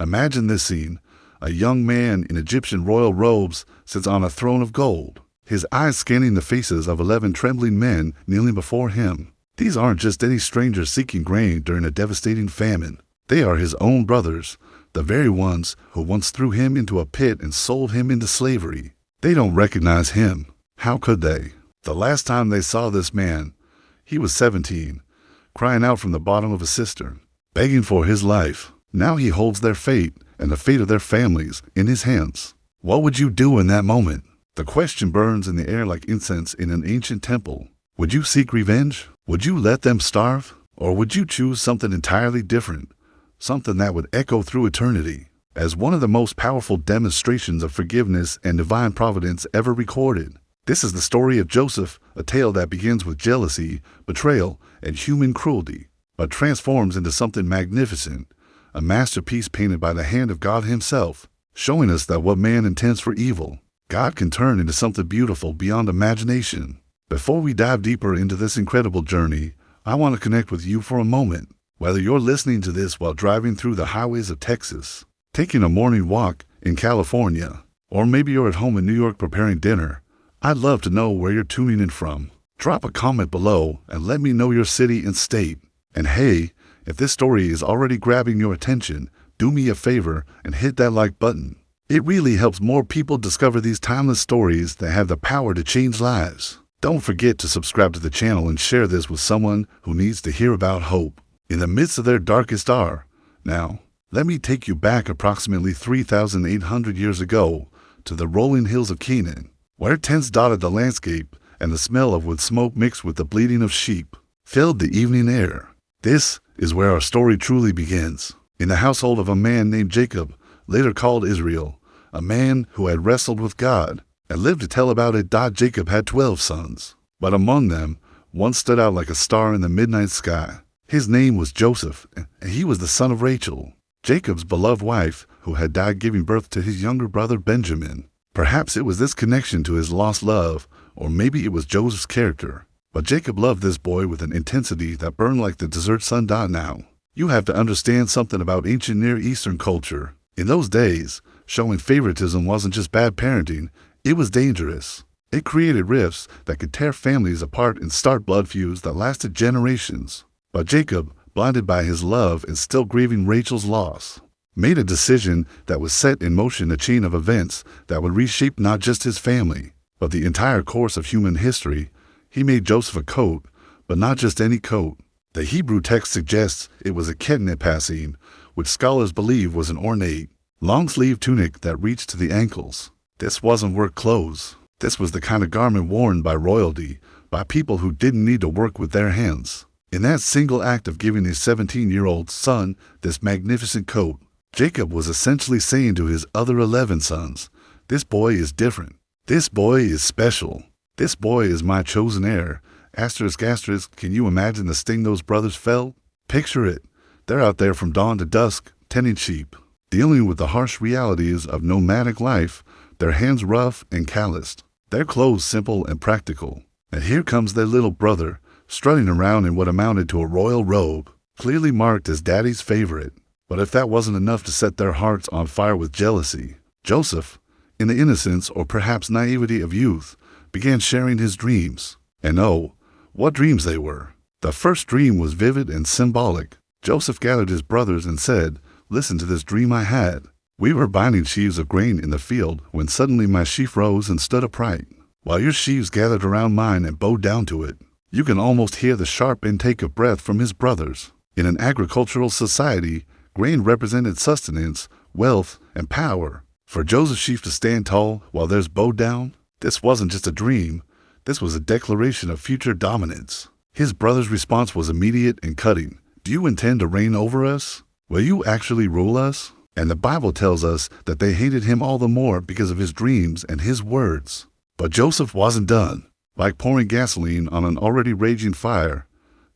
Imagine this scene. A young man in Egyptian royal robes sits on a throne of gold, his eyes scanning the faces of 11 trembling men kneeling before him. These aren't just any strangers seeking grain during a devastating famine. They are his own brothers, the very ones who once threw him into a pit and sold him into slavery. They don't recognize him. How could they? The last time they saw this man, he was 17, crying out from the bottom of a cistern, begging for his life. Now he holds their fate and the fate of their families in his hands. What would you do in that moment? The question burns in the air like incense in an ancient temple. Would you seek revenge? Would you let them starve? Or would you choose something entirely different? Something that would echo through eternity as one of the most powerful demonstrations of forgiveness and divine providence ever recorded. This is the story of Joseph, a tale that begins with jealousy, betrayal, and human cruelty, but transforms into something magnificent, a masterpiece painted by the hand of God himself, showing us that what man intends for evil, God can turn into something beautiful beyond imagination. Before we dive deeper into this incredible journey, I want to connect with you for a moment. Whether you're listening to this while driving through the highways of Texas, taking a morning walk in California, or maybe you're at home in New York preparing dinner, I'd love to know where you're tuning in from. Drop a comment below and let me know your city and state. And hey, if this story is already grabbing your attention, do me a favor and hit that like button. It really helps more people discover these timeless stories that have the power to change lives. Don't forget to subscribe to the channel and share this with someone who needs to hear about hope in the midst of their darkest hour. Now, let me take you back approximately 3,800 years ago to the rolling hills of Canaan, where tents dotted the landscape and the smell of wood smoke mixed with the bleating of sheep filled the evening air. This is where our story truly begins. In the household of a man named Jacob, later called Israel, a man who had wrestled with God and lived to tell about it. Jacob had 12 sons, but among them, one stood out like a star in the midnight sky. His name was Joseph, and he was the son of Rachel, Jacob's beloved wife, who had died giving birth to his younger brother Benjamin. Perhaps it was this connection to his lost love, or maybe it was Joseph's character. But Jacob loved this boy with an intensity that burned like the desert sun now. You have to understand something about ancient Near Eastern culture. In those days, showing favoritism wasn't just bad parenting, it was dangerous. It created rifts that could tear families apart and start blood feuds that lasted generations. But Jacob, blinded by his love and still grieving Rachel's loss, made a decision that would set in motion a chain of events that would reshape not just his family, but the entire course of human history. He made Joseph a coat, but not just any coat. The Hebrew text suggests it was a ketnet pasim, which scholars believe was an ornate, long-sleeved tunic that reached to the ankles. This wasn't work clothes. This was the kind of garment worn by royalty, by people who didn't need to work with their hands. In that single act of giving his 17-year-old son this magnificent coat, Jacob was essentially saying to his other 11 sons, "This boy is different. This boy is special. This boy is my chosen heir." Asterisk, asterisk, can you imagine the sting those brothers felt? Picture it. They're out there from dawn to dusk, tending sheep, dealing with the harsh realities of nomadic life, their hands rough and calloused, their clothes simple and practical. And here comes their little brother, strutting around in what amounted to a royal robe, clearly marked as daddy's favorite. But if that wasn't enough to set their hearts on fire with jealousy, Joseph, in the innocence or perhaps naivety of youth, began sharing his dreams. And oh, what dreams they were. The first dream was vivid and symbolic. Joseph gathered his brothers and said, "Listen to this dream I had. We were binding sheaves of grain in the field when suddenly my sheaf rose and stood upright, while your sheaves gathered around mine and bowed down to it." You can almost hear the sharp intake of breath from his brothers. In an agricultural society, grain represented sustenance, wealth, and power. For Joseph's sheaf to stand tall while theirs bowed down, this wasn't just a dream. This was a declaration of future dominance. His brother's response was immediate and cutting. "Do you intend to reign over us? Will you actually rule us?" And the Bible tells us that they hated him all the more because of his dreams and his words. But Joseph wasn't done. Like pouring gasoline on an already raging fire,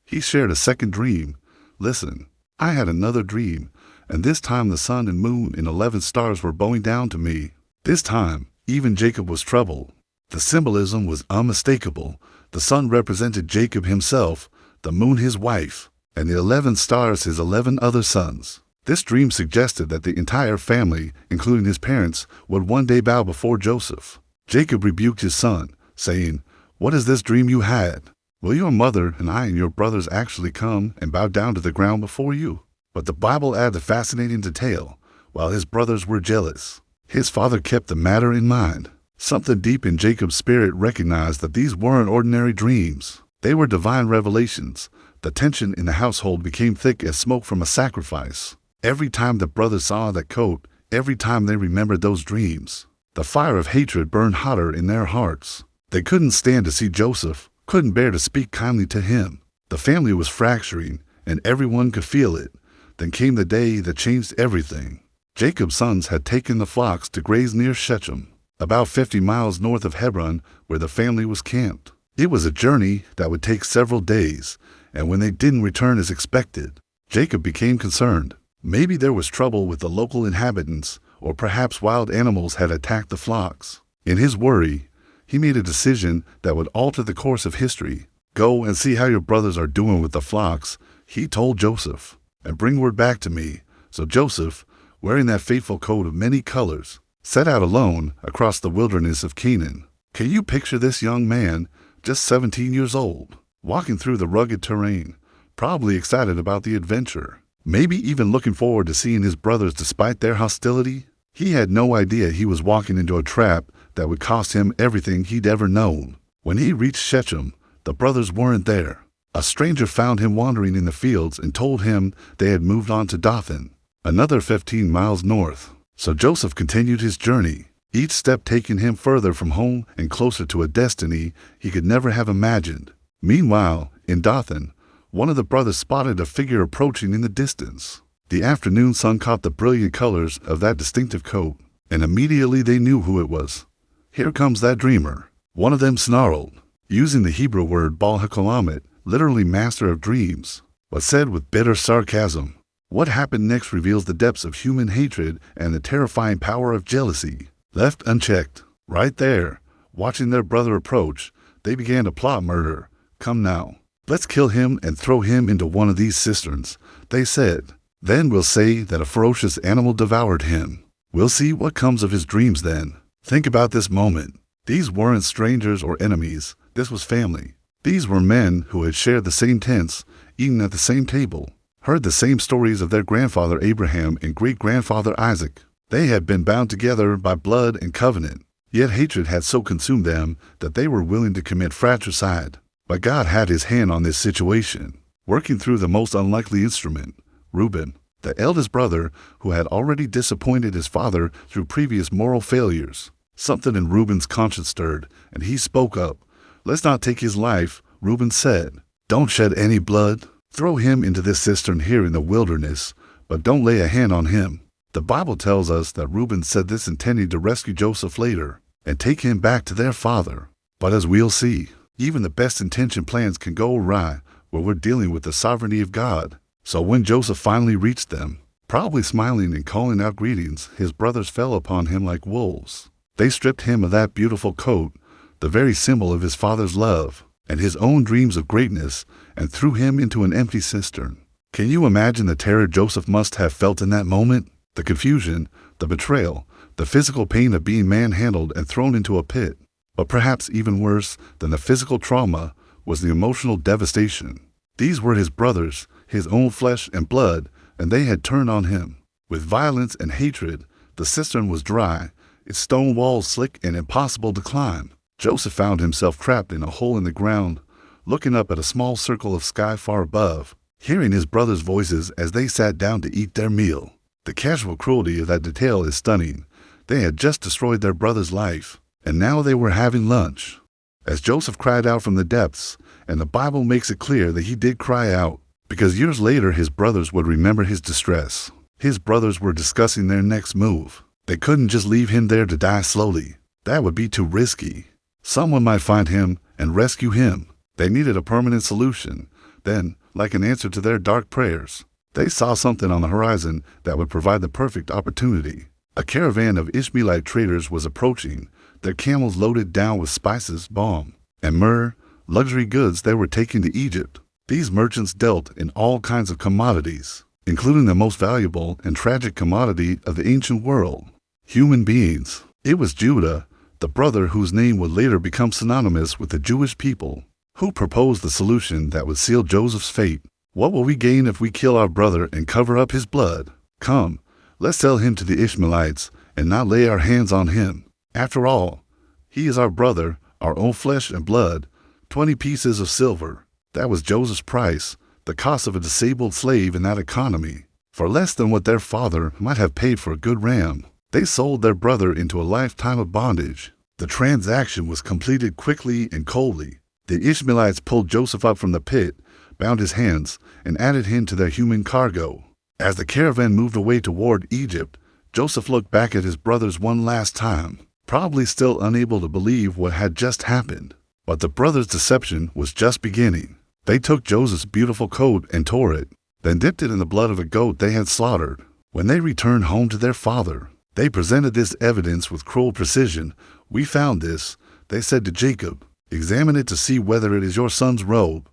he shared a second dream. "Listen, I had another dream, and this time the sun and moon and 11 stars were bowing down to me." This time, even Jacob was troubled. The symbolism was unmistakable. The sun represented Jacob himself, the moon his wife, and the 11 stars his 11 other sons. This dream suggested that the entire family, including his parents, would one day bow before Joseph. Jacob rebuked his son, saying, "What is this dream you had? Will your mother and I and your brothers actually come and bow down to the ground before you?" But the Bible adds a fascinating detail. While his brothers were jealous, his father kept the matter in mind. Something deep in Jacob's spirit recognized that these weren't ordinary dreams. They were divine revelations. The tension in the household became thick as smoke from a sacrifice. Every time the brothers saw that coat, every time they remembered those dreams, the fire of hatred burned hotter in their hearts. They couldn't stand to see Joseph, couldn't bear to speak kindly to him. The family was fracturing, and everyone could feel it. Then came the day that changed everything. Jacob's sons had taken the flocks to graze near Shechem, about 50 miles north of Hebron, where the family was camped. It was a journey that would take several days, and when they didn't return as expected, Jacob became concerned. Maybe there was trouble with the local inhabitants, or perhaps wild animals had attacked the flocks. In his worry, he made a decision that would alter the course of history. "Go and see how your brothers are doing with the flocks," he told Joseph, "and bring word back to me." So Joseph, wearing that fateful coat of many colors, set out alone across the wilderness of Canaan. Can you picture this young man, just 17 years old, walking through the rugged terrain, probably excited about the adventure, maybe even looking forward to seeing his brothers despite their hostility? He had no idea he was walking into a trap that would cost him everything he'd ever known. When he reached Shechem, the brothers weren't there. A stranger found him wandering in the fields and told him they had moved on to Dothan, another 15 miles north. So Joseph continued his journey, each step taking him further from home and closer to a destiny he could never have imagined. Meanwhile, in Dothan, one of the brothers spotted a figure approaching in the distance. The afternoon sun caught the brilliant colors of that distinctive coat, and immediately they knew who it was. "Here comes that dreamer," one of them snarled, using the Hebrew word Baal HaKolamet, literally master of dreams, but said with bitter sarcasm. What happened next reveals the depths of human hatred and the terrifying power of jealousy. Left unchecked, right there, watching their brother approach, they began to plot murder. "Come now, let's kill him and throw him into one of these cisterns," they said. "Then we'll say that a ferocious animal devoured him. We'll see what comes of his dreams then." Think about this moment. These weren't strangers or enemies. This was family. These were men who had shared the same tents, eaten at the same table, heard the same stories of their grandfather Abraham and great-grandfather Isaac. They had been bound together by blood and covenant, yet hatred had so consumed them that they were willing to commit fratricide. But God had his hand on this situation, working through the most unlikely instrument, Reuben, the eldest brother who had already disappointed his father through previous moral failures. Something in Reuben's conscience stirred, and he spoke up. "Let's not take his life," Reuben said. "Don't shed any blood. Throw him into this cistern here in the wilderness, but don't lay a hand on him." The Bible tells us that Reuben said this intending to rescue Joseph later and take him back to their father. But as we'll see, even the best-intentioned plans can go awry where we're dealing with the sovereignty of God. So when Joseph finally reached them, probably smiling and calling out greetings, his brothers fell upon him like wolves. They stripped him of that beautiful coat, the very symbol of his father's love, and his own dreams of greatness, and threw him into an empty cistern. Can you imagine the terror Joseph must have felt in that moment? The confusion, the betrayal, the physical pain of being manhandled and thrown into a pit. But perhaps even worse than the physical trauma was the emotional devastation. These were his brothers, his own flesh and blood, and they had turned on him. With violence and hatred, the cistern was dry, its stone walls slick and impossible to climb. Joseph found himself trapped in a hole in the ground, looking up at a small circle of sky far above, hearing his brothers' voices as they sat down to eat their meal. The casual cruelty of that detail is stunning. They had just destroyed their brother's life, and now they were having lunch. As Joseph cried out from the depths, and the Bible makes it clear that he did cry out, because years later his brothers would remember his distress. His brothers were discussing their next move. They couldn't just leave him there to die slowly. That would be too risky. Someone might find him and rescue him. They needed a permanent solution. Then, like an answer to their dark prayers, they saw something on the horizon that would provide the perfect opportunity. A caravan of Ishmaelite traders was approaching, their camels loaded down with spices, balm, and myrrh, luxury goods they were taking to Egypt. These merchants dealt in all kinds of commodities. including the most valuable and tragic commodity of the ancient world, human beings. It was Judah, the brother whose name would later become synonymous with the Jewish people, who proposed the solution that would seal Joseph's fate. What will we gain if we kill our brother and cover up his blood? Come, let's sell him to the Ishmaelites and not lay our hands on him. After all, he is our brother, our own flesh and blood. 20 pieces of silver. That was Joseph's price, the cost of a disabled slave in that economy. For less than what their father might have paid for a good ram, they sold their brother into a lifetime of bondage. The transaction was completed quickly and coldly. The Ishmaelites pulled Joseph up from the pit, bound his hands, and added him to their human cargo. As the caravan moved away toward Egypt, Joseph looked back at his brothers one last time, probably still unable to believe what had just happened. But the brothers' deception was just beginning. They took Joseph's beautiful coat and tore it, then dipped it in the blood of a goat they had slaughtered. When they returned home to their father, they presented this evidence with cruel precision. "We found this," they said to Jacob. "Examine it to see whether it is your son's robe."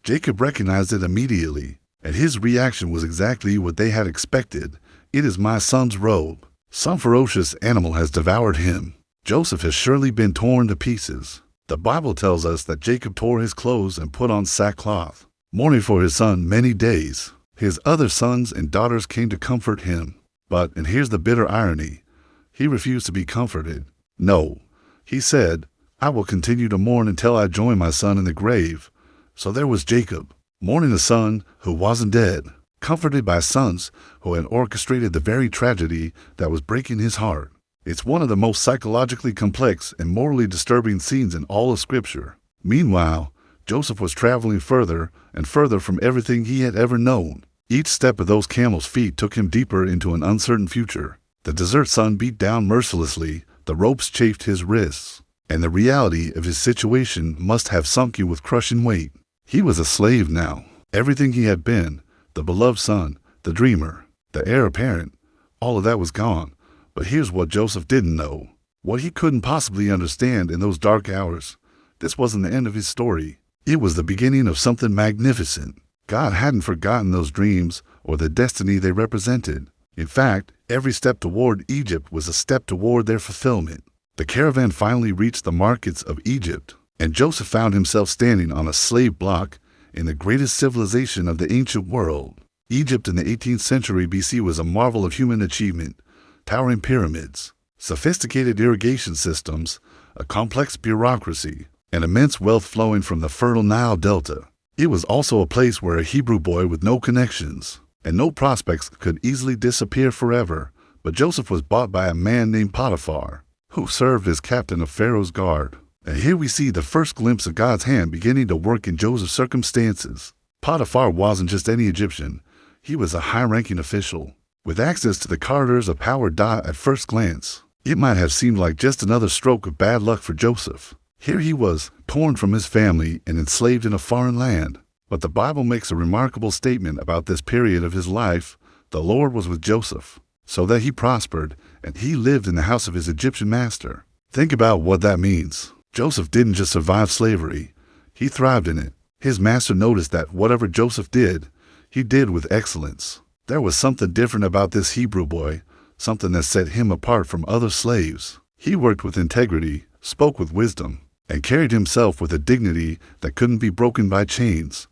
Jacob recognized it immediately, and his reaction was exactly what they had expected. "It is my son's robe. Some ferocious animal has devoured him. Joseph has surely been torn to pieces." The Bible tells us that Jacob tore his clothes and put on sackcloth, mourning for his son many days. His other sons and daughters came to comfort him. But, and here's the bitter irony, he refused to be comforted. No, he said, "I will continue to mourn until I join my son in the grave." So there was Jacob, mourning a son who wasn't dead, comforted by sons who had orchestrated the very tragedy that was breaking his heart. It's one of the most psychologically complex and morally disturbing scenes in all of Scripture. Meanwhile, Joseph was traveling further and further from everything he had ever known. Each step of those camels' feet took him deeper into an uncertain future. The desert sun beat down mercilessly, the ropes chafed his wrists, and the reality of his situation must have sunk him with crushing weight. He was a slave now. Everything he had been, the beloved son, the dreamer, the heir apparent, all of that was gone. But here's what Joseph didn't know, what he couldn't possibly understand in those dark hours. This wasn't the end of his story. It was the beginning of something magnificent. God hadn't forgotten those dreams or the destiny they represented. In fact, every step toward Egypt was a step toward their fulfillment. The caravan finally reached the markets of Egypt, and Joseph found himself standing on a slave block in the greatest civilization of the ancient world. Egypt in the 18th century BC was a marvel of human achievement. Towering pyramids, sophisticated irrigation systems, a complex bureaucracy, and immense wealth flowing from the fertile Nile Delta. It was also a place where a Hebrew boy with no connections and no prospects could easily disappear forever. But Joseph was bought by a man named Potiphar, who served as captain of Pharaoh's guard. And here we see the first glimpse of God's hand beginning to work in Joseph's circumstances. Potiphar wasn't just any Egyptian. He was a high-ranking official, with access to the corridors of power. At first glance, it might have seemed like just another stroke of bad luck for Joseph. Here he was, torn from his family and enslaved in a foreign land. But the Bible makes a remarkable statement about this period of his life. The Lord was with Joseph, so that he prospered, and he lived in the house of his Egyptian master. Think about what that means. Joseph didn't just survive slavery, he thrived in it. His master noticed that whatever Joseph did, he did with excellence. There was something different about this Hebrew boy, something that set him apart from other slaves. He worked with integrity, spoke with wisdom, and carried himself with a dignity that couldn't be broken by chains.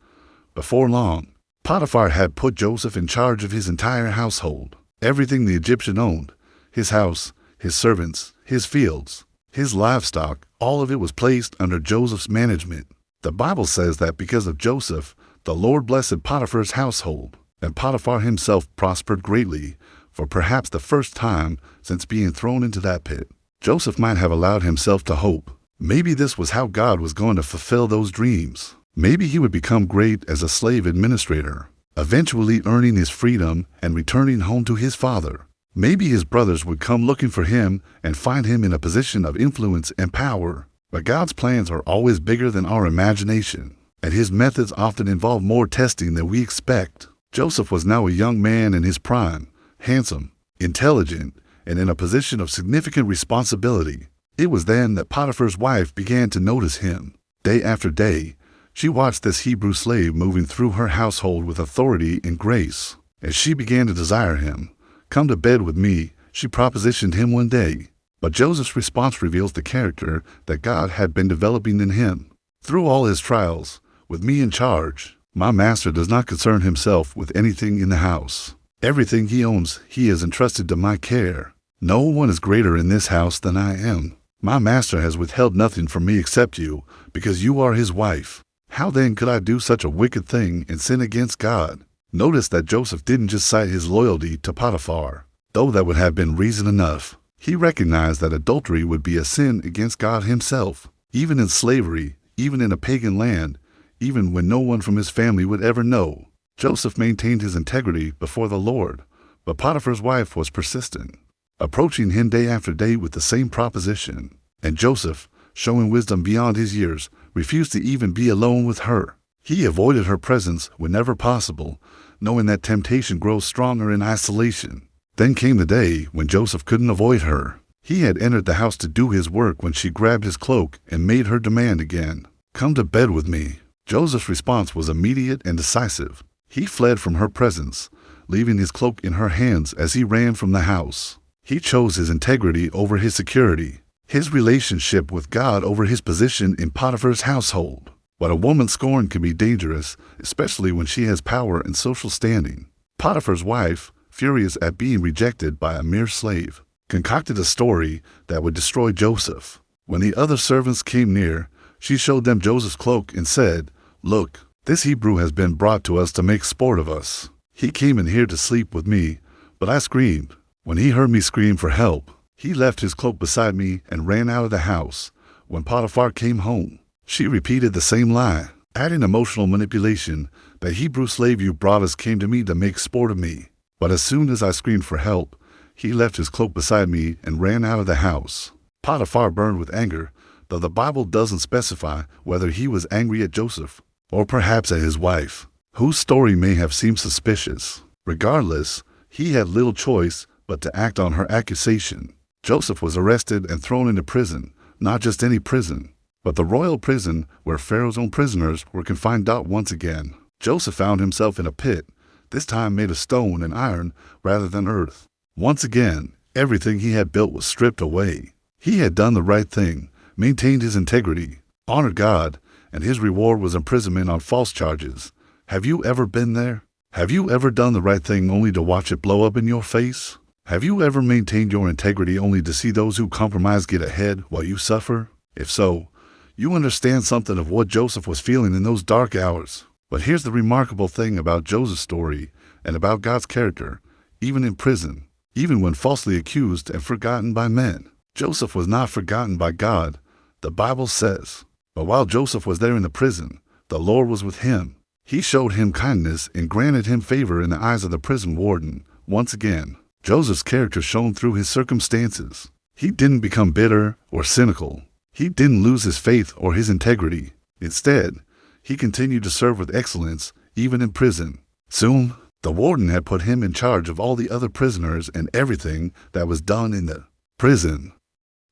Before long, Potiphar had put Joseph in charge of his entire household. Everything the Egyptian owned, his house, his servants, his fields, his livestock, all of it was placed under Joseph's management. The Bible says that because of Joseph, the Lord blessed Potiphar's household, and Potiphar himself prospered greatly, for perhaps the first time since being thrown into that pit. Joseph might have allowed himself to hope. Maybe this was how God was going to fulfill those dreams. Maybe he would become great as a slave administrator, eventually earning his freedom and returning home to his father. Maybe his brothers would come looking for him and find him in a position of influence and power. But God's plans are always bigger than our imagination, and his methods often involve more testing than we expect. Joseph was now a young man in his prime, handsome, intelligent, and in a position of significant responsibility. It was then that Potiphar's wife began to notice him. Day after day, she watched this Hebrew slave moving through her household with authority and grace. As she began to desire him, "Come to bed with me," she propositioned him one day. But Joseph's response reveals the character that God had been developing in him. Through all his trials, with me in charge, my master does not concern himself with anything in the house. Everything he owns, he has entrusted to my care. No one is greater in this house than I am. My master has withheld nothing from me except you, because you are his wife. How then could I do such a wicked thing and sin against God? Notice that Joseph didn't just cite his loyalty to Potiphar, though that would have been reason enough. He recognized that adultery would be a sin against God himself. Even in slavery, even in a pagan land, even when no one from his family would ever know, Joseph maintained his integrity before the Lord. But Potiphar's wife was persistent, approaching him day after day with the same proposition. And Joseph, showing wisdom beyond his years, refused to even be alone with her. He avoided her presence whenever possible, knowing that temptation grows stronger in isolation. Then came the day when Joseph couldn't avoid her. He had entered the house to do his work when she grabbed his cloak and made her demand again. "Come to bed with me." Joseph's response was immediate and decisive. He fled from her presence, leaving his cloak in her hands as he ran from the house. He chose his integrity over his security, his relationship with God over his position in Potiphar's household. But a woman's scorn can be dangerous, especially when she has power and social standing. Potiphar's wife, furious at being rejected by a mere slave, concocted a story that would destroy Joseph. When the other servants came near, she showed them Joseph's cloak and said, "Look, this Hebrew has been brought to us to make sport of us. He came in here to sleep with me, but I screamed. When he heard me scream for help, he left his cloak beside me and ran out of the house. When Potiphar came home, she repeated the same lie, adding emotional manipulation. The Hebrew slave you brought us came to me to make sport of me. But as soon as I screamed for help, he left his cloak beside me and ran out of the house." Potiphar burned with anger, though the Bible doesn't specify whether he was angry at Joseph or perhaps at his wife, whose story may have seemed suspicious. Regardless, he had little choice but to act on her accusation. Joseph was arrested and thrown into prison, not just any prison, but the royal prison where Pharaoh's own prisoners were confined. Once again, Joseph found himself in a pit, this time made of stone and iron rather than earth. Once again, everything he had built was stripped away. He had done the right thing, maintained his integrity, honored God, and his reward was imprisonment on false charges. Have you ever been there? Have you ever done the right thing only to watch it blow up in your face? Have you ever maintained your integrity only to see those who compromise get ahead while you suffer? If so, you understand something of what Joseph was feeling in those dark hours. But here's the remarkable thing about Joseph's story and about God's character. Even in prison, even when falsely accused and forgotten by men, Joseph was not forgotten by God, the Bible says. But while Joseph was there in the prison, the Lord was with him. He showed him kindness and granted him favor in the eyes of the prison warden. Once again, Joseph's character shone through his circumstances. He didn't become bitter or cynical. He didn't lose his faith or his integrity. Instead, he continued to serve with excellence, even in prison. Soon, the warden had put him in charge of all the other prisoners and everything that was done in the prison.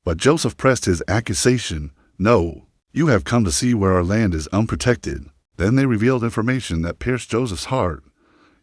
But Joseph pressed his accusation. "No, you have come to see where our land is unprotected." Then they revealed information that pierced Joseph's heart.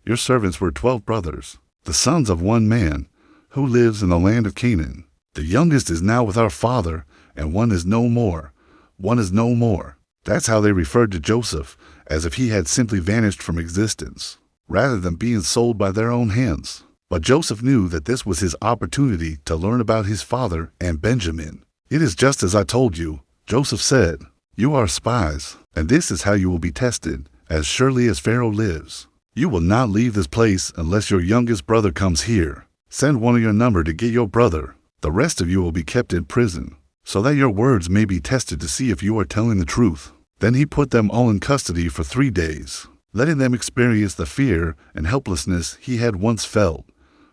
"Your servants were 12 brothers, the sons of one man, who lives in the land of Canaan. The youngest is now with our father, and one is no more. One is no more." That's how they referred to Joseph, as if he had simply vanished from existence, rather than being sold by their own hands. But Joseph knew that this was his opportunity to learn about his father and Benjamin. "It is just as I told you," Joseph said. "You are spies, and this is how you will be tested, as surely as Pharaoh lives. You will not leave this place unless your youngest brother comes here. Send one of your number to get your brother. The rest of you will be kept in prison, so that your words may be tested to see if you are telling the truth." Then he put them all in custody for 3 days, letting them experience the fear and helplessness he had once felt.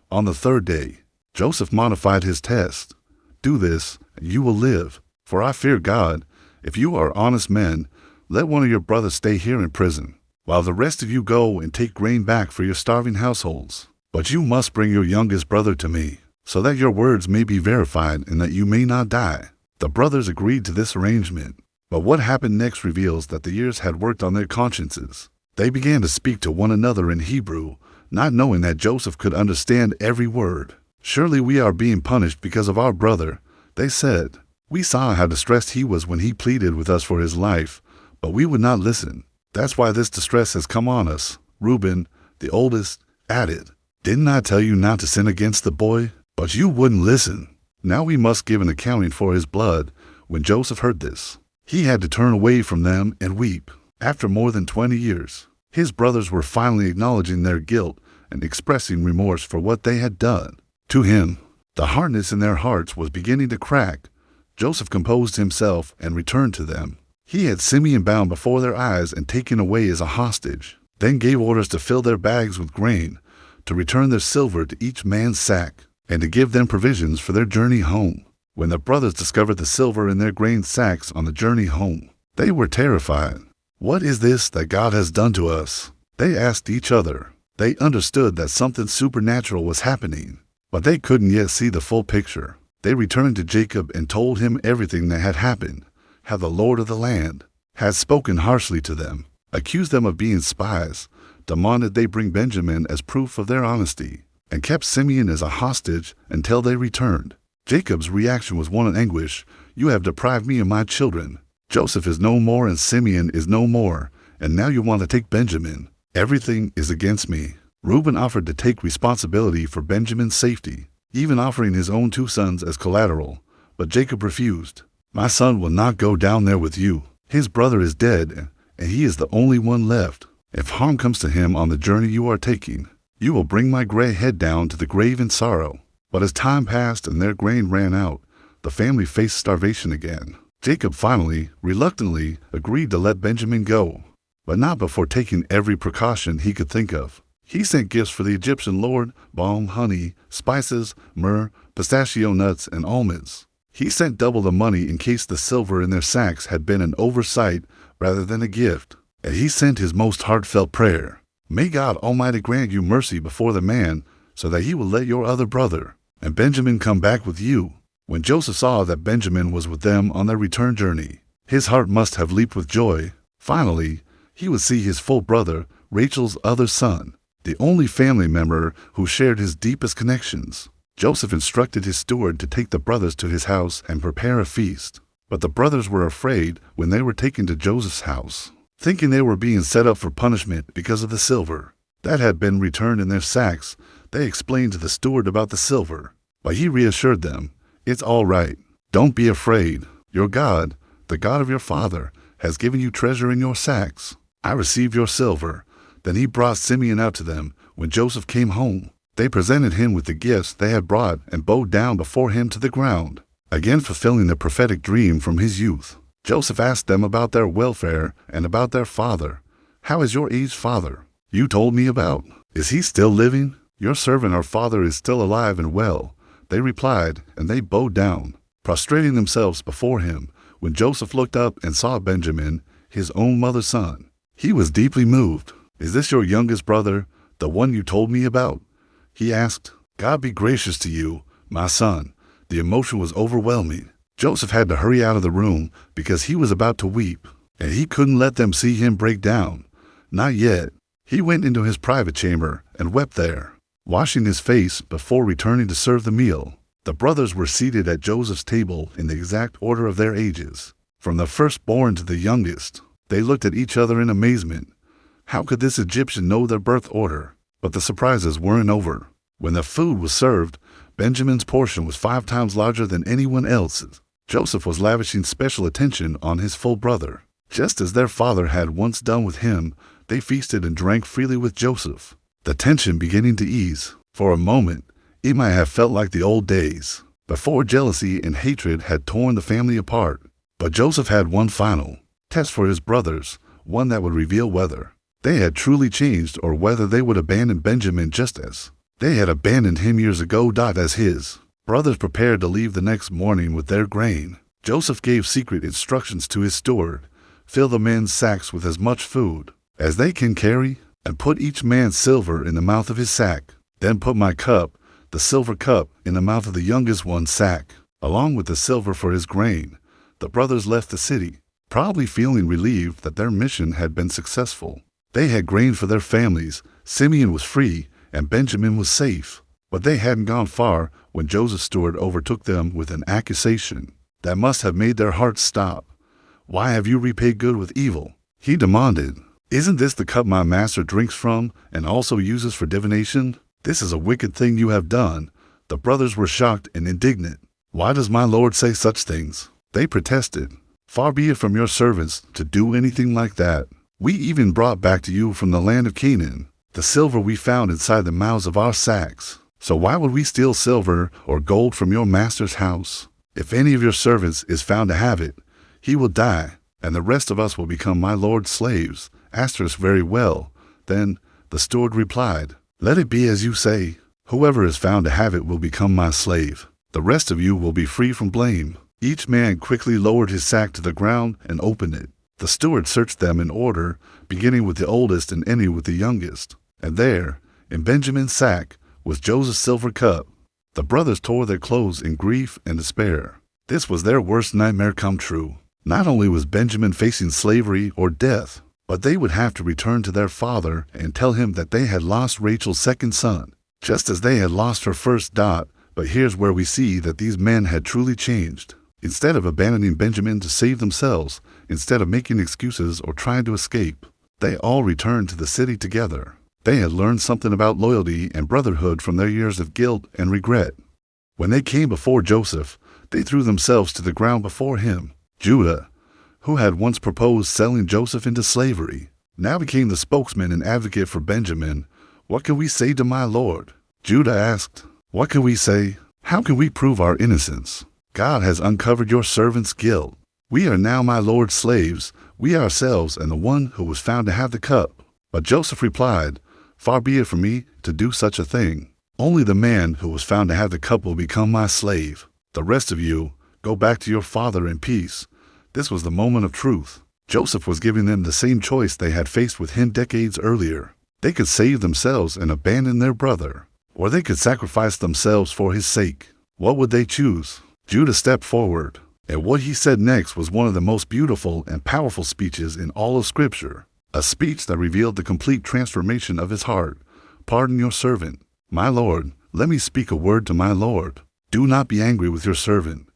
On the 3rd day, Joseph modified his test. "Do this, and you will live, for I fear God. If you are honest men, let one of your brothers stay here in prison, while the rest of you go and take grain back for your starving households. But you must bring your youngest brother to me, so that your words may be verified and that you may not die." The brothers agreed to this arrangement. But what happened next reveals that the years had worked on their consciences. They began to speak to one another in Hebrew, not knowing that Joseph could understand every word. "Surely we are being punished because of our brother," they said. "We saw how distressed he was when he pleaded with us for his life, but we would not listen. That's why this distress has come on us." Reuben, the oldest, added, "Didn't I tell you not to sin against the boy? But you wouldn't listen. Now we must give an accounting for his blood." When Joseph heard this, he had to turn away from them and weep. After more than 20 years, his brothers were finally acknowledging their guilt and expressing remorse for what they had done. To him, the hardness in their hearts was beginning to crack. Joseph composed himself and returned to them. He had Simeon bound before their eyes and taken away as a hostage, then gave orders to fill their bags with grain, to return their silver to each man's sack, and to give them provisions for their journey home. When the brothers discovered the silver in their grain sacks on the journey home, they were terrified. "What is this that God has done to us?" they asked each other. They understood that something supernatural was happening, but they couldn't yet see the full picture. They returned to Jacob and told him everything that had happened, how the Lord of the land had spoken harshly to them, accused them of being spies, demanded they bring Benjamin as proof of their honesty, and kept Simeon as a hostage until they returned. Jacob's reaction was one of anguish. "You have deprived me of my children. Joseph is no more and Simeon is no more, and now you want to take Benjamin. Everything is against me." Reuben offered to take responsibility for Benjamin's safety, even offering his own 2 sons as collateral, but Jacob refused. "My son will not go down there with you. His brother is dead, and he is the only one left. If harm comes to him on the journey you are taking, you will bring my gray head down to the grave in sorrow." But as time passed and their grain ran out, the family faced starvation again. Jacob finally, reluctantly, agreed to let Benjamin go, but not before taking every precaution he could think of. He sent gifts for the Egyptian lord: balm, honey, spices, myrrh, pistachio nuts, and almonds. He sent double the money in case the silver in their sacks had been an oversight rather than a gift. And he sent his most heartfelt prayer: "May God Almighty grant you mercy before the man, so that he will let your other brother and Benjamin come back with you." When Joseph saw that Benjamin was with them on their return journey, his heart must have leaped with joy. Finally, he would see his full brother, Rachel's other son, the only family member who shared his deepest connections. Joseph instructed his steward to take the brothers to his house and prepare a feast. But the brothers were afraid when they were taken to Joseph's house, thinking they were being set up for punishment because of the silver that had been returned in their sacks. They explained to the steward about the silver, but he reassured them, "It's all right. Don't be afraid. Your God, the God of your father, has given you treasure in your sacks. I received your silver." Then he brought Simeon out to them. When Joseph came home, they presented him with the gifts they had brought and bowed down before him to the ground, again fulfilling the prophetic dream from his youth. Joseph asked them about their welfare and about their father. "How is your aged father you told me about? Is he still living?" "Your servant, our father, is still alive and well," they replied, and they bowed down, prostrating themselves before him. When Joseph looked up and saw Benjamin, his own mother's son, he was deeply moved. "Is this your youngest brother, the one you told me about?" he asked. "God be gracious to you, my son." The emotion was overwhelming. Joseph had to hurry out of the room because he was about to weep, and he couldn't let them see him break down. Not yet. He went into his private chamber and wept there, washing his face before returning to serve the meal. The brothers were seated at Joseph's table in the exact order of their ages, from the firstborn to the youngest. They looked at each other in amazement. How could this Egyptian know their birth order? But the surprises weren't over. When the food was served, Benjamin's portion was 5 times larger than anyone else's. Joseph was lavishing special attention on his full brother. Just as their father had once done with him, they feasted and drank freely with Joseph, the tension beginning to ease. For a moment, it might have felt like the old days, before jealousy and hatred had torn the family apart. But Joseph had one final test for his brothers, one that would reveal whether they had truly changed or whether they would abandon Benjamin just as they had abandoned him years ago. As his brothers prepared to leave the next morning with their grain, Joseph gave secret instructions to his steward: "Fill the men's sacks with as much food as they can carry, and put each man's silver in the mouth of his sack. Then put my cup, the silver cup, in the mouth of the youngest one's sack, along with the silver for his grain." The brothers left the city, probably feeling relieved that their mission had been successful. They had grain for their families, Simeon was free, and Benjamin was safe. But they hadn't gone far when Joseph's steward overtook them with an accusation that must have made their hearts stop. "Why have you repaid good with evil?" he demanded. "Isn't this the cup my master drinks from and also uses for divination? This is a wicked thing you have done." The brothers were shocked and indignant. "Why does my lord say such things?" they protested. "Far be it from your servants to do anything like that. We even brought back to you from the land of Canaan the silver we found inside the mouths of our sacks. So why would we steal silver or gold from your master's house? If any of your servants is found to have it, he will die, and the rest of us will become my lord's slaves." Asterisk, very well. Then the steward replied, "Let it be as you say. Whoever is found to have it will become my slave. The rest of you will be free from blame." Each man quickly lowered his sack to the ground and opened it. The steward searched them in order, beginning with the oldest and ending with the youngest. And there, in Benjamin's sack, was Joseph's silver cup. The brothers tore their clothes in grief and despair. This was their worst nightmare come true. Not only was Benjamin facing slavery or death, but they would have to return to their father and tell him that they had lost Rachel's second son, just as they had lost her first Dot. But here's where we see that these men had truly changed. Instead of abandoning Benjamin to save themselves, instead of making excuses or trying to escape, they all returned to the city together. They had learned something about loyalty and brotherhood from their years of guilt and regret. When they came before Joseph, they threw themselves to the ground before him. Judah, who had once proposed selling Joseph into slavery, now became the spokesman and advocate for Benjamin. "What can we say to my lord?" Judah asked. "What can we say? How can we prove our innocence? God has uncovered your servant's guilt. We are now my lord's slaves, we ourselves and the one who was found to have the cup." But Joseph replied, "Far be it from me to do such a thing. Only the man who was found to have the cup will become my slave. The rest of you, go back to your father in peace." This was the moment of truth. Joseph was giving them the same choice they had faced with him decades earlier. They could save themselves and abandon their brother, or they could sacrifice themselves for his sake. What would they choose? Judah stepped forward, and what he said next was one of the most beautiful and powerful speeches in all of Scripture. A speech that revealed the complete transformation of his heart. "Pardon your servant. My lord, let me speak a word to my lord. Do not be angry with your servant,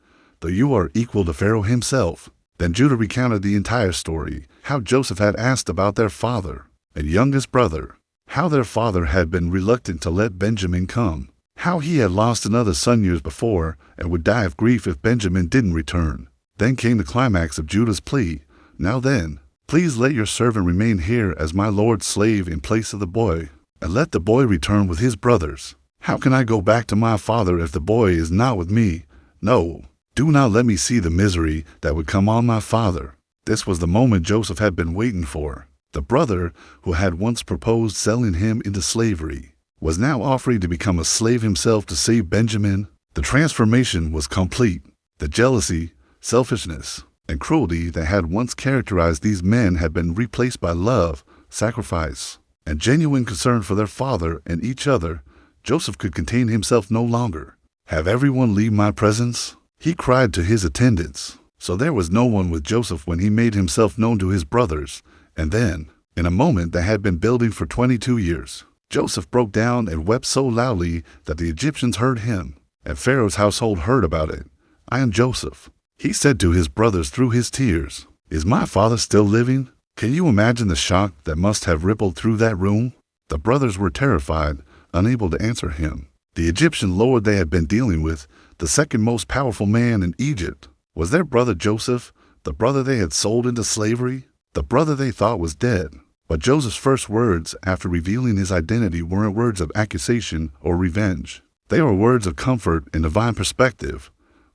though you are equal to Pharaoh himself." Then Judah recounted the entire story, how Joseph had asked about their father and youngest brother, how their father had been reluctant to let Benjamin come, how he had lost another son years before and would die of grief if Benjamin didn't return. Then came the climax of Judah's plea. "Now then, please let your servant remain here as my lord's slave in place of the boy, and let the boy return with his brothers. How can I go back to my father if the boy is not with me? No, do not let me see the misery that would come on my father." This was the moment Joseph had been waiting for. The brother who had once proposed selling him into slavery was now offering to become a slave himself to save Benjamin. The transformation was complete. The jealousy, selfishness, and cruelty that had once characterized these men had been replaced by love, sacrifice, and genuine concern for their father and each other. Joseph could contain himself no longer. "Have everyone leave my presence," he cried to his attendants. So there was no one with Joseph when he made himself known to his brothers. And then, in a moment that had been building for 22 years, Joseph broke down and wept so loudly that the Egyptians heard him, and Pharaoh's household heard about it. "I am Joseph," he said to his brothers through his tears. "Is my father still living?" Can you imagine the shock that must have rippled through that room? The brothers were terrified, unable to answer him. The Egyptian lord they had been dealing with, the second most powerful man in Egypt, was their brother Joseph, the brother they had sold into slavery, the brother they thought was dead. But Joseph's first words after revealing his identity weren't words of accusation or revenge. They were words of comfort and divine perspective.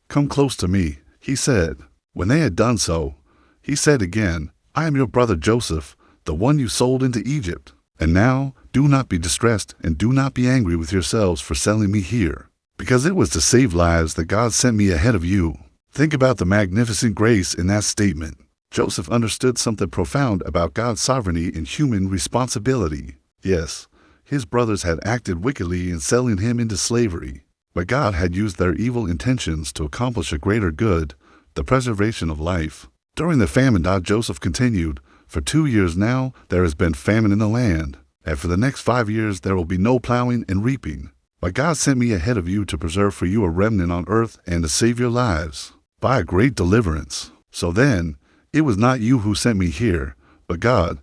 "Come close to me," he said. When they had done so, he said again, "I am your brother Joseph, the one you sold into Egypt. And now, do not be distressed and do not be angry with yourselves for selling me here, because it was to save lives that God sent me ahead of you." Think about the magnificent grace in that statement. Joseph understood something profound about God's sovereignty and human responsibility. Yes, his brothers had acted wickedly in selling him into slavery, but God had used their evil intentions to accomplish a greater good, the preservation of life. During the famine, Joseph continued, "For 2 years now there has been famine in the land, and for the next 5 years there will be no plowing and reaping. But God sent me ahead of you to preserve for you a remnant on earth and to save your lives by a great deliverance. So then, it was not you who sent me here, but God.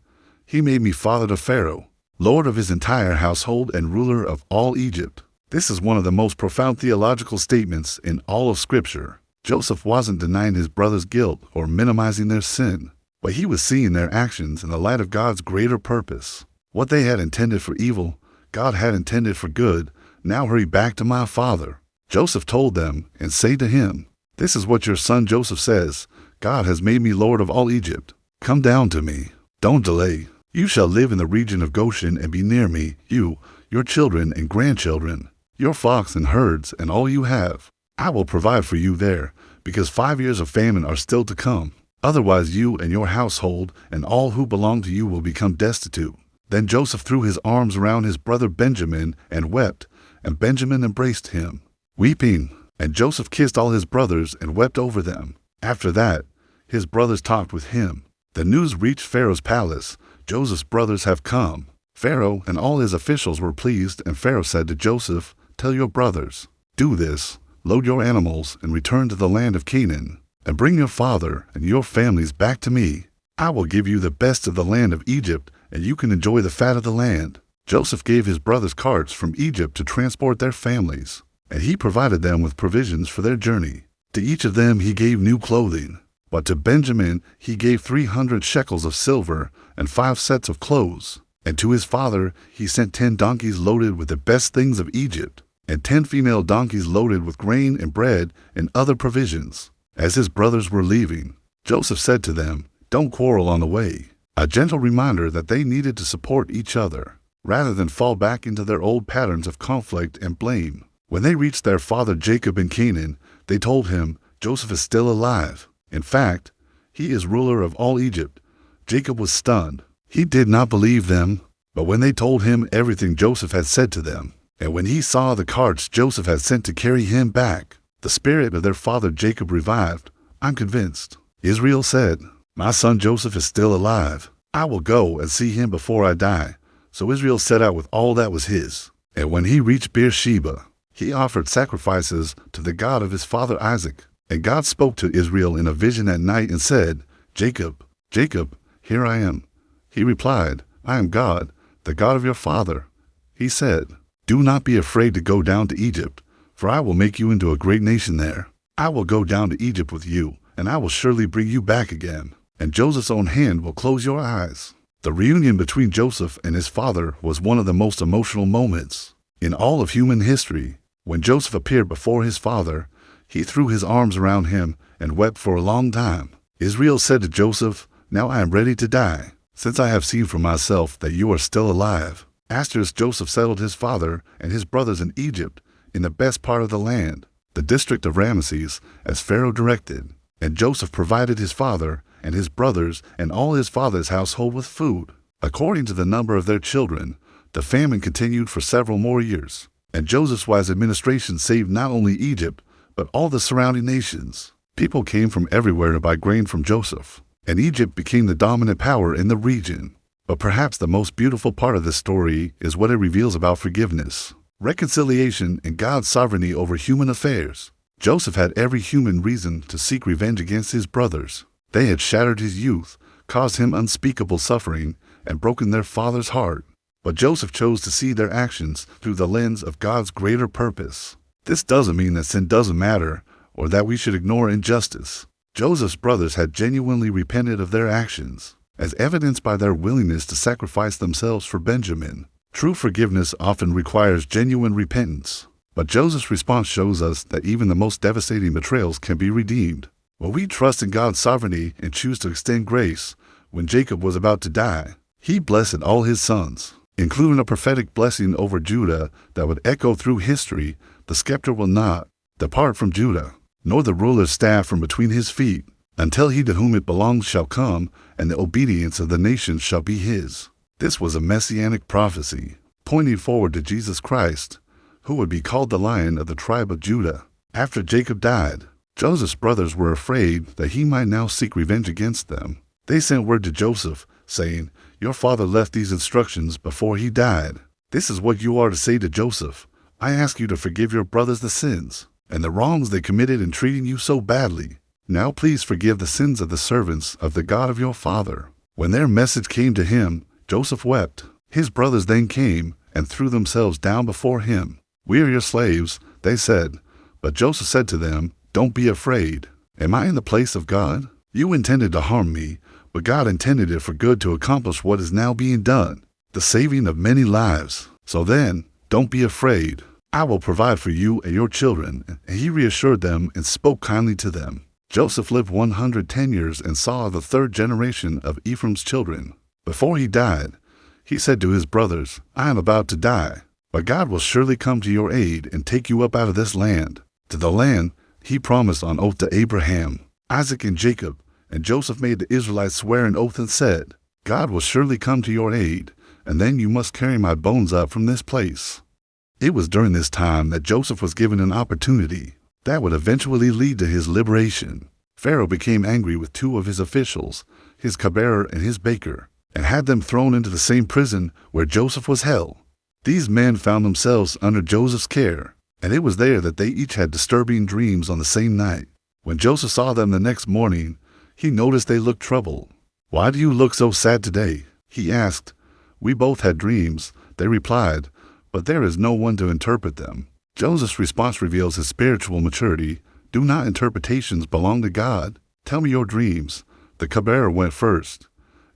He made me father to Pharaoh, lord of his entire household and ruler of all Egypt. This is one of the most profound theological statements in all of Scripture. Joseph wasn't denying his brother's guilt or minimizing their sin, but he was seeing their actions in the light of God's greater purpose. What they had intended for evil, God had intended for good. Now hurry back to my father. Joseph told them and say to him, "This is what your son Joseph says. God has made me Lord of all Egypt. Come down to me. Don't delay. You shall live in the region of Goshen and be near me, you, your children and grandchildren, your flocks and herds and all you have. I will provide for you there, because 5 years of famine are still to come. Otherwise you and your household and all who belong to you will become destitute." Then Joseph threw his arms around his brother Benjamin and wept, and Benjamin embraced him, weeping, and Joseph kissed all his brothers and wept over them. After that, his brothers talked with him. The news reached Pharaoh's palace. Joseph's brothers have come. Pharaoh and all his officials were pleased, and Pharaoh said to Joseph, "Tell your brothers, do this, load your animals and return to the land of Canaan, and bring your father and your families back to me. I will give you the best of the land of Egypt, and you can enjoy the fat of the land." Joseph gave his brothers carts from Egypt to transport their families, and he provided them with provisions for their journey. To each of them he gave new clothing, but to Benjamin he gave 300 shekels of silver and 5 sets of clothes. And to his father he sent 10 donkeys loaded with the best things of Egypt, and 10 female donkeys loaded with grain and bread and other provisions. As his brothers were leaving, Joseph said to them, "Don't quarrel on the way," a gentle reminder that they needed to support each other, rather than fall back into their old patterns of conflict and blame. When they reached their father Jacob in Canaan, they told him, "Joseph is still alive. In fact, he is ruler of all Egypt." Jacob was stunned. He did not believe them, but when they told him everything Joseph had said to them, and when he saw the carts Joseph had sent to carry him back, the spirit of their father Jacob revived. "I'm convinced," Israel said. "My son Joseph is still alive. I will go and see him before I die." So Israel set out with all that was his. And when he reached Beersheba, he offered sacrifices to the God of his father Isaac. And God spoke to Israel in a vision at night and said, "Jacob, Jacob, here I am." He replied, "I am God, the God of your father." He said, "Do not be afraid to go down to Egypt, for I will make you into a great nation there. I will go down to Egypt with you, and I will surely bring you back again. And Joseph's own hand will close your eyes." The reunion between Joseph and his father was one of the most emotional moments in all of human history. When Joseph appeared before his father, he threw his arms around him and wept for a long time. Israel said to Joseph, "Now I am ready to die, since I have seen for myself that you are still alive." After Joseph settled his father and his brothers in Egypt, in the best part of the land, the district of Ramesses, as Pharaoh directed. And Joseph provided his father and his brothers and all his father's household with food, according to the number of their children. The famine continued for several more years, and Joseph's wise administration saved not only Egypt, but all the surrounding nations. People came from everywhere to buy grain from Joseph, and Egypt became the dominant power in the region. But perhaps the most beautiful part of this story is what it reveals about forgiveness, reconciliation, and God's sovereignty over human affairs. Joseph had every human reason to seek revenge against his brothers. They had shattered his youth, caused him unspeakable suffering, and broken their father's heart. But Joseph chose to see their actions through the lens of God's greater purpose. This doesn't mean that sin doesn't matter, or that we should ignore injustice. Joseph's brothers had genuinely repented of their actions, as evidenced by their willingness to sacrifice themselves for Benjamin. True forgiveness often requires genuine repentance, but Joseph's response shows us that even the most devastating betrayals can be redeemed. When we trust in God's sovereignty and choose to extend grace, when Jacob was about to die, he blessed all his sons, including a prophetic blessing over Judah that would echo through history. "The scepter will not depart from Judah, nor the ruler's staff from between his feet, until he to whom it belongs shall come, and the obedience of the nations shall be his." This was a messianic prophecy, pointing forward to Jesus Christ, who would be called the Lion of the tribe of Judah. After Jacob died, Joseph's brothers were afraid that he might now seek revenge against them. They sent word to Joseph, saying, Your father left these instructions before he died. This is what you are to say to Joseph. I ask you to forgive your brothers the sins and the wrongs they committed in treating you so badly. Now please forgive the sins of the servants of the God of your father." When their message came to him, Joseph wept. His brothers then came and threw themselves down before him. "We are your slaves," they said. But Joseph said to them, "Don't be afraid. Am I in the place of God? You intended to harm me, but God intended it for good to accomplish what is now being done, the saving of many lives. So then, don't be afraid. I will provide for you and your children." And he reassured them and spoke kindly to them. Joseph lived 110 years and saw the third generation of Ephraim's children. Before he died, he said to his brothers, "I am about to die, but God will surely come to your aid and take you up out of this land, to the land he promised on oath to Abraham, Isaac, and Jacob." And Joseph made the Israelites swear an oath and said, "God will surely come to your aid, and then you must carry my bones up from this place." It was during this time that Joseph was given an opportunity that would eventually lead to his liberation. Pharaoh became angry with two of his officials, his cupbearer and his baker, and had them thrown into the same prison where Joseph was held. These men found themselves under Joseph's care, and it was there that they each had disturbing dreams on the same night. When Joseph saw them the next morning, he noticed they looked troubled. "Why do you look so sad today?" he asked. "We both had dreams," they replied, "but there is no one to interpret them." Joseph's response reveals his spiritual maturity. "Do not interpretations belong to God? Tell me your dreams." The cupbearer went first.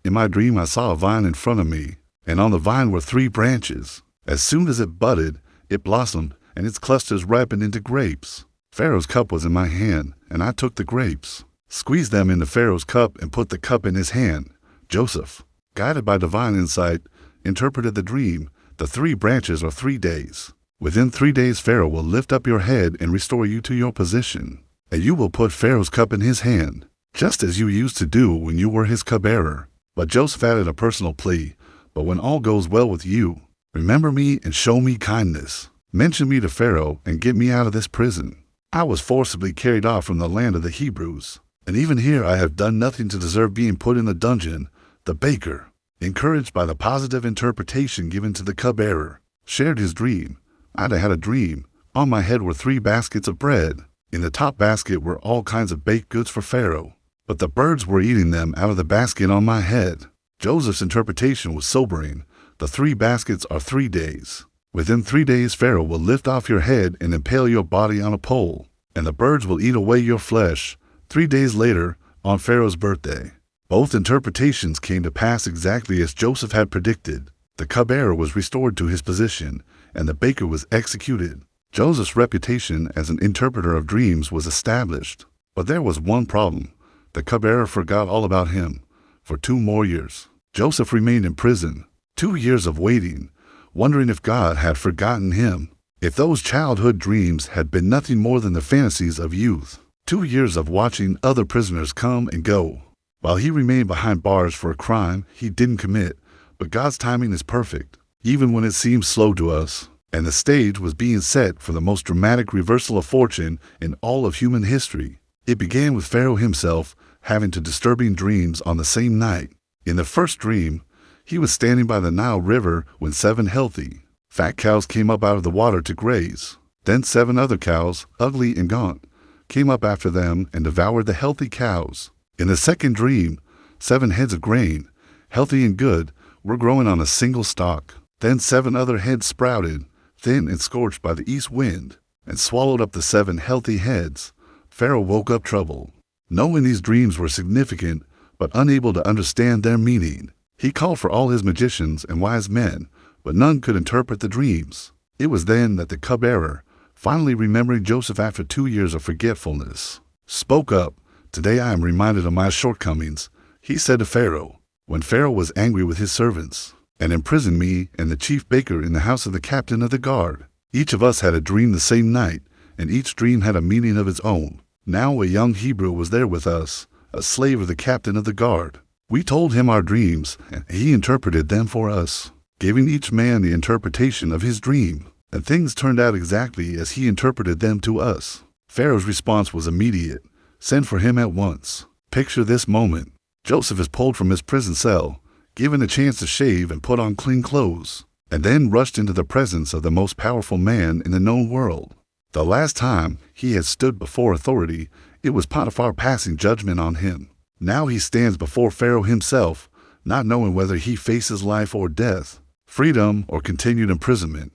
"In my dream I saw a vine in front of me, and on the vine were 3 branches. As soon as it budded, it blossomed, and its clusters ripened into grapes. Pharaoh's cup was in my hand, and I took the grapes, squeezed them into Pharaoh's cup, and put the cup in his hand." Joseph, guided by divine insight, interpreted the dream. The 3 branches are 3 days. Within 3 days Pharaoh will lift up your head and restore you to your position, and you will put Pharaoh's cup in his hand, just as you used to do when you were his cupbearer. But Joseph added a personal plea, "But when all goes well with you, remember me and show me kindness. Mention me to Pharaoh and get me out of this prison. I was forcibly carried off from the land of the Hebrews, and even here I have done nothing to deserve being put in the dungeon." The baker, encouraged by the positive interpretation given to the cupbearer, shared his dream. "I had a dream. On my head were 3 baskets of bread. In the top basket were all kinds of baked goods for Pharaoh, but the birds were eating them out of the basket on my head." Joseph's interpretation was sobering. The 3 baskets are 3 days. Within 3 days Pharaoh will lift off your head and impale your body on a pole, and the birds will eat away your flesh. 3 days later, on Pharaoh's birthday. Both interpretations came to pass exactly as Joseph had predicted. The cupbearer was restored to his position, and the baker was executed. Joseph's reputation as an interpreter of dreams was established. But there was one problem. The cupbearer forgot all about him. For 2 more years, Joseph remained in prison. 2 years of waiting, wondering if God had forgotten him, if those childhood dreams had been nothing more than the fantasies of youth. 2 years of watching other prisoners come and go, while he remained behind bars for a crime he didn't commit. But God's timing is perfect, even when it seems slow to us. And the stage was being set for the most dramatic reversal of fortune in all of human history. It began with Pharaoh himself having 2 disturbing dreams on the same night. In the first dream, he was standing by the Nile River when 7 healthy, fat cows came up out of the water to graze. Then 7 other cows, ugly and gaunt, came up after them and devoured the healthy cows. In the second dream, 7 heads of grain, healthy and good, were growing on a single stalk. Then 7 other heads sprouted, thin and scorched by the east wind, and swallowed up the 7 healthy heads. Pharaoh woke up troubled, knowing these dreams were significant, but unable to understand their meaning. He called for all his magicians and wise men, but none could interpret the dreams. It was then that the cupbearer, finally remembering Joseph after 2 years of forgetfulness, spoke up. "Today I am reminded of my shortcomings," he said to Pharaoh, "when Pharaoh was angry with his servants and imprisoned me and the chief baker in the house of the captain of the guard. Each of us had a dream the same night, and each dream had a meaning of its own. Now a young Hebrew was there with us, a slave of the captain of the guard. We told him our dreams, and he interpreted them for us, giving each man the interpretation of his dream, and things turned out exactly as he interpreted them to us." Pharaoh's response was immediate. "Send for him at once." Picture this moment. Joseph is pulled from his prison cell, given a chance to shave and put on clean clothes, and then rushed into the presence of the most powerful man in the known world. The last time he had stood before authority, it was Potiphar passing judgment on him. Now he stands before Pharaoh himself, not knowing whether he faces life or death, freedom or continued imprisonment.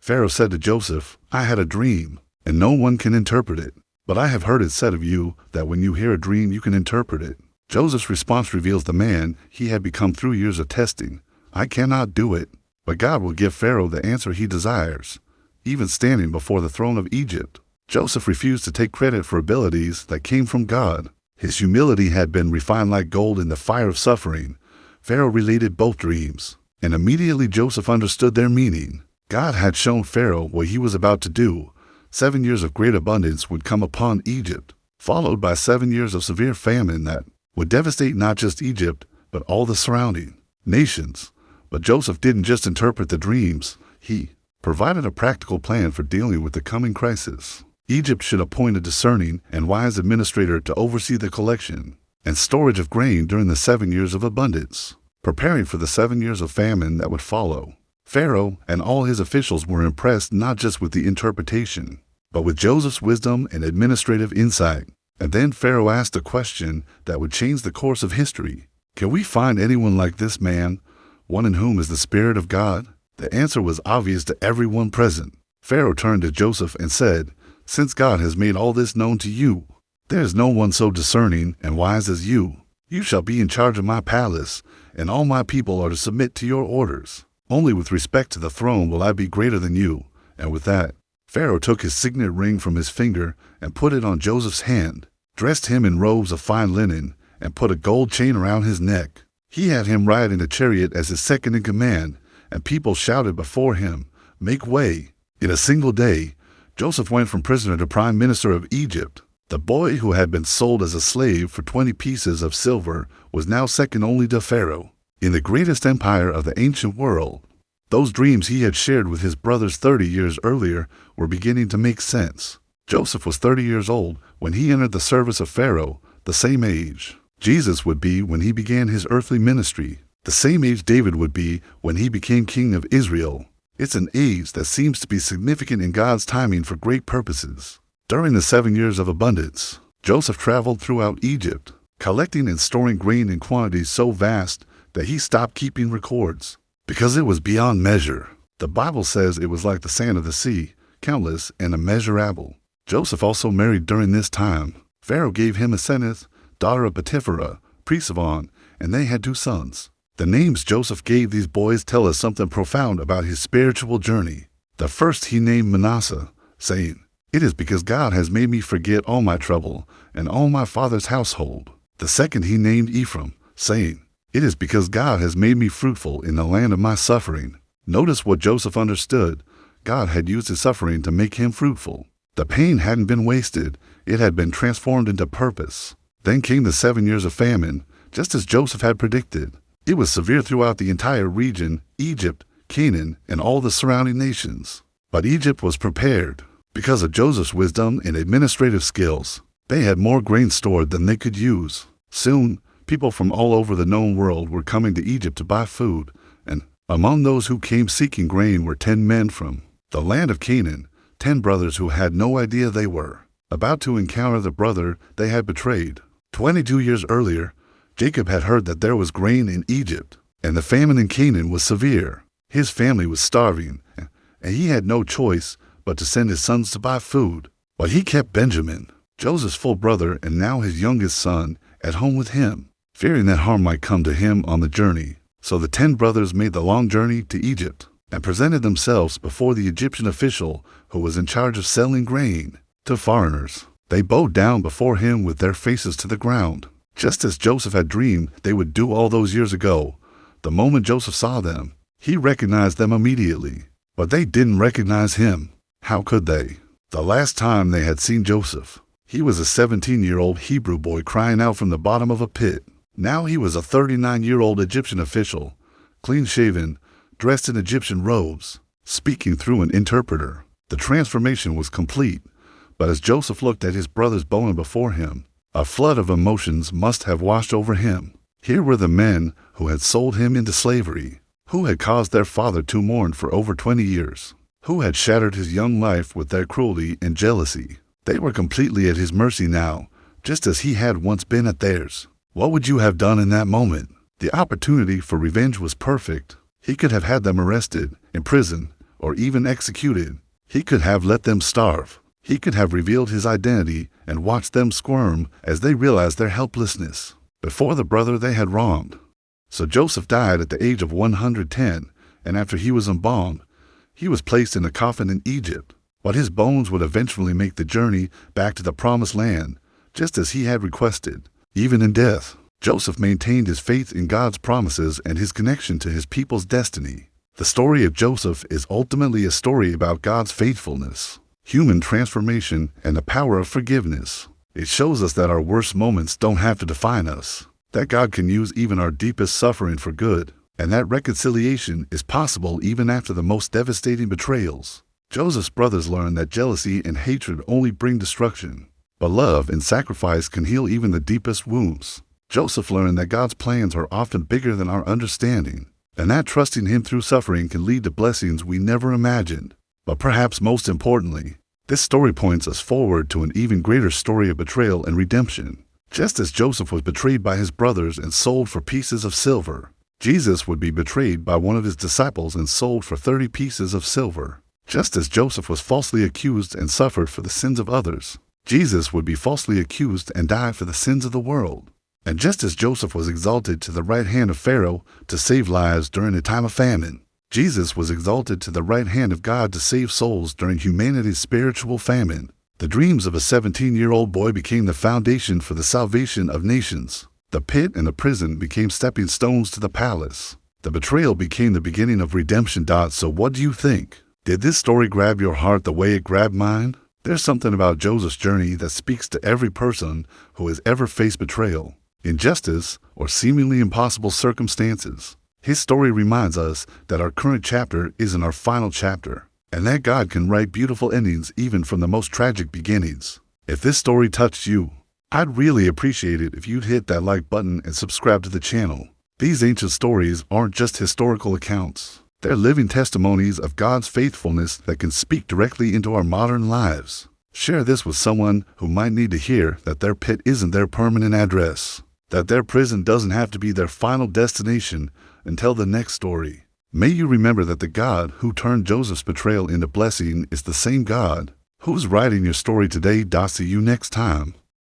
Pharaoh said to Joseph, "I had a dream, and no one can interpret it. But I have heard it said of you that when you hear a dream, you can interpret it." Joseph's response reveals the man he had become through years of testing. "I cannot do it, but God will give Pharaoh the answer he desires." Even standing before the throne of Egypt, Joseph refused to take credit for abilities that came from God. His humility had been refined like gold in the fire of suffering. Pharaoh related both dreams, and immediately Joseph understood their meaning. God had shown Pharaoh what he was about to do. 7 years of great abundance would come upon Egypt, followed by 7 years of severe famine that would devastate not just Egypt, but all the surrounding nations. But Joseph didn't just interpret the dreams. He provided a practical plan for dealing with the coming crisis. Egypt should appoint a discerning and wise administrator to oversee the collection and storage of grain during the 7 years of abundance, preparing for the 7 years of famine that would follow. Pharaoh and all his officials were impressed not just with the interpretation, but with Joseph's wisdom and administrative insight. And then Pharaoh asked a question that would change the course of history. Can we find anyone like this man, one in whom is the Spirit of God? The answer was obvious to everyone present. Pharaoh turned to Joseph and said, "Since God has made all this known to you, there is no one so discerning and wise as you. You shall be in charge of my palace, and all my people are to submit to your orders. Only with respect to the throne will I be greater than you." And with that, Pharaoh took his signet ring from his finger and put it on Joseph's hand, dressed him in robes of fine linen, and put a gold chain around his neck. He had him ride in a chariot as his second in command, and people shouted before him, "Make way." In a single day, Joseph went from prisoner to prime minister of Egypt. The boy who had been sold as a slave for 20 pieces of silver was now second only to Pharaoh in the greatest empire of the ancient world. Those dreams he had shared with his brothers 30 years earlier were beginning to make sense. Joseph was 30 years old when he entered the service of Pharaoh, the same age Jesus would be when he began his earthly ministry, the same age David would be when he became king of Israel. It's an age that seems to be significant in God's timing for great purposes. During the 7 years of abundance, Joseph traveled throughout Egypt, collecting and storing grain in quantities so vast that he stopped keeping records, because it was beyond measure. The Bible says it was like the sand of the sea, countless and immeasurable. Joseph also married during this time. Pharaoh gave him Asenath, daughter of Potiphar, priest of On, and they had 2 sons. The names Joseph gave these boys tell us something profound about his spiritual journey. The first he named Manasseh, saying, "It is because God has made me forget all my trouble and all my father's household." The second he named Ephraim, saying, "It is because God has made me fruitful in the land of my suffering." Notice what Joseph understood. God had used his suffering to make him fruitful. The pain hadn't been wasted. It had been transformed into purpose. Then came the 7 years of famine, just as Joseph had predicted. It was severe throughout the entire region, Egypt, Canaan, and all the surrounding nations. But Egypt was prepared. Because of Joseph's wisdom and administrative skills, they had more grain stored than they could use. Soon, people from all over the known world were coming to Egypt to buy food, and among those who came seeking grain were 10 men from the land of Canaan, 10 brothers who had no idea they were about to encounter the brother they had betrayed. 22 years earlier, Jacob had heard that there was grain in Egypt, and the famine in Canaan was severe. His family was starving, and he had no choice but to send his sons to buy food. But he kept Benjamin, Joseph's full brother and now his youngest son, at home with him, fearing that harm might come to him on the journey. So the 10 brothers made the long journey to Egypt and presented themselves before the Egyptian official who was in charge of selling grain to foreigners. They bowed down before him with their faces to the ground, just as Joseph had dreamed they would do all those years ago. The moment Joseph saw them, he recognized them immediately. But they didn't recognize him. How could they? The last time they had seen Joseph, he was a 17-year-old Hebrew boy crying out from the bottom of a pit. Now he was a 39-year-old Egyptian official, clean-shaven, dressed in Egyptian robes, speaking through an interpreter. The transformation was complete, but as Joseph looked at his brothers bowing before him, a flood of emotions must have washed over him. Here were the men who had sold him into slavery, who had caused their father to mourn for over 20 years, who had shattered his young life with their cruelty and jealousy. They were completely at his mercy now, just as he had once been at theirs. What would you have done in that moment? The opportunity for revenge was perfect. He could have had them arrested, imprisoned, or even executed. He could have let them starve. He could have revealed his identity and watched them squirm as they realized their helplessness before the brother they had wronged. So Joseph died at the age of 110, and after he was embalmed, he was placed in a coffin in Egypt. But his bones would eventually make the journey back to the promised land, just as he had requested. Even in death, Joseph maintained his faith in God's promises and his connection to his people's destiny. The story of Joseph is ultimately a story about God's faithfulness, human transformation, and the power of forgiveness. It shows us that our worst moments don't have to define us, that God can use even our deepest suffering for good, and that reconciliation is possible even after the most devastating betrayals. Joseph's brothers learned that jealousy and hatred only bring destruction, but love and sacrifice can heal even the deepest wounds. Joseph learned that God's plans are often bigger than our understanding, and that trusting Him through suffering can lead to blessings we never imagined. But perhaps most importantly, this story points us forward to an even greater story of betrayal and redemption. Just as Joseph was betrayed by his brothers and sold for pieces of silver, Jesus would be betrayed by one of his disciples and sold for 30 pieces of silver. Just as Joseph was falsely accused and suffered for the sins of others, Jesus would be falsely accused and die for the sins of the world. And just as Joseph was exalted to the right hand of Pharaoh to save lives during a time of famine, Jesus was exalted to the right hand of God to save souls during humanity's spiritual famine. The dreams of a 17-year-old boy became the foundation for the salvation of nations. The pit and the prison became stepping stones to the palace. The betrayal became the beginning of redemption. So what do you think? Did this story grab your heart the way it grabbed mine? There's something about Joseph's journey that speaks to every person who has ever faced betrayal, injustice, or seemingly impossible circumstances. His story reminds us that our current chapter isn't our final chapter, and that God can write beautiful endings even from the most tragic beginnings. If this story touched you, I'd really appreciate it if you'd hit that like button and subscribe to the channel. These ancient stories aren't just historical accounts. They're living testimonies of God's faithfulness that can speak directly into our modern lives. Share this with someone who might need to hear that their pit isn't their permanent address, that their prison doesn't have to be their final destination until the next story. May you remember that the God who turned Joseph's betrayal into blessing is the same God who's writing your story today. See you next time.